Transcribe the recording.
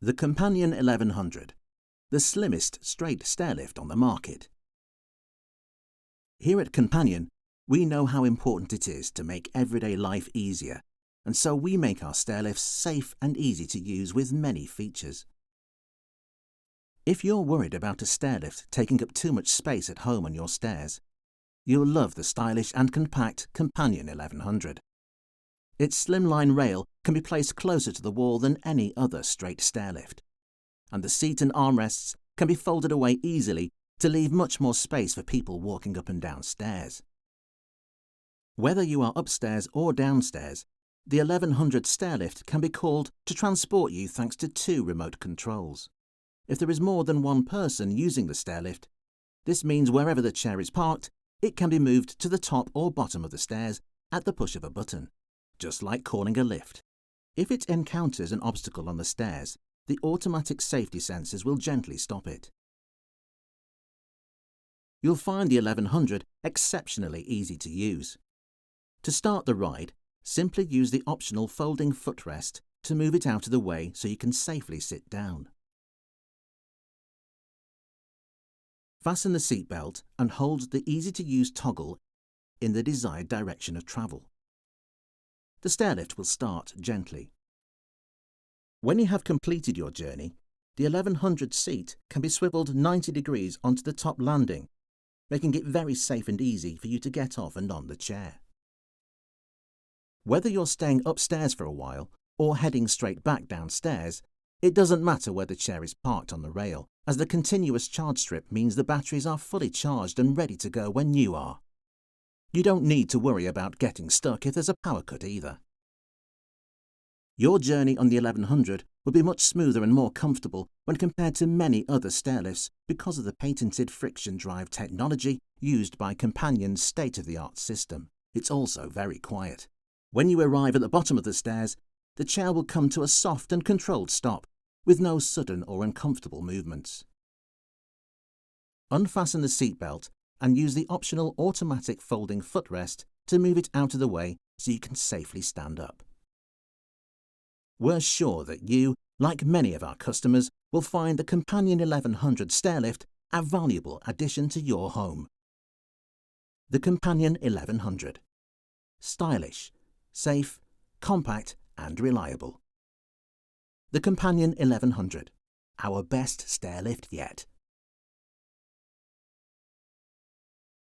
The Companion 1100, the slimmest straight stairlift on the market. Here at Companion, we know how important it is to make everyday life easier, and so we make our stairlifts safe and easy to use with many features. If you're worried about a stairlift taking up too much space at home on your stairs, you'll love the stylish and compact Companion 1100. Its slimline rail can be placed closer to the wall than any other straight stairlift, and the seat and armrests can be folded away easily to leave much more space for people walking up and down stairs. Whether you are upstairs or downstairs, the 1100 stairlift can be called to transport you thanks to 2 remote controls. If there is more than one person using the stairlift, this means wherever the chair is parked, it can be moved to the top or bottom of the stairs at the push of a button, just like calling a lift. If it encounters an obstacle on the stairs, the automatic safety sensors will gently stop it. You'll find the 1100 exceptionally easy to use. To start the ride, simply use the optional folding footrest to move it out of the way so you can safely sit down. Fasten the seatbelt and hold the easy-to-use toggle in the desired direction of travel. The stairlift will start gently. When you have completed your journey, the 1100 seat can be swiveled 90 degrees onto the top landing, making it very safe and easy for you to get off and on the chair. Whether you're staying upstairs for a while or heading straight back downstairs, it doesn't matter where the chair is parked on the rail, as the continuous charge strip means the batteries are fully charged and ready to go when you are. You don't need to worry about getting stuck if there's a power cut either. Your journey on the 1100 will be much smoother and more comfortable when compared to many other stairlifts because of the patented friction drive technology used by Companion's state-of-the-art system. It's also very quiet. When you arrive at the bottom of the stairs, the chair will come to a soft and controlled stop, with no sudden or uncomfortable movements. Unfasten the seatbelt and use the optional automatic folding footrest to move it out of the way so you can safely stand up. We're sure that you, like many of our customers, will find the Companion 1100 stairlift a valuable addition to your home. The Companion 1100. Stylish, safe, compact and reliable. The Companion 1100, our best stairlift yet.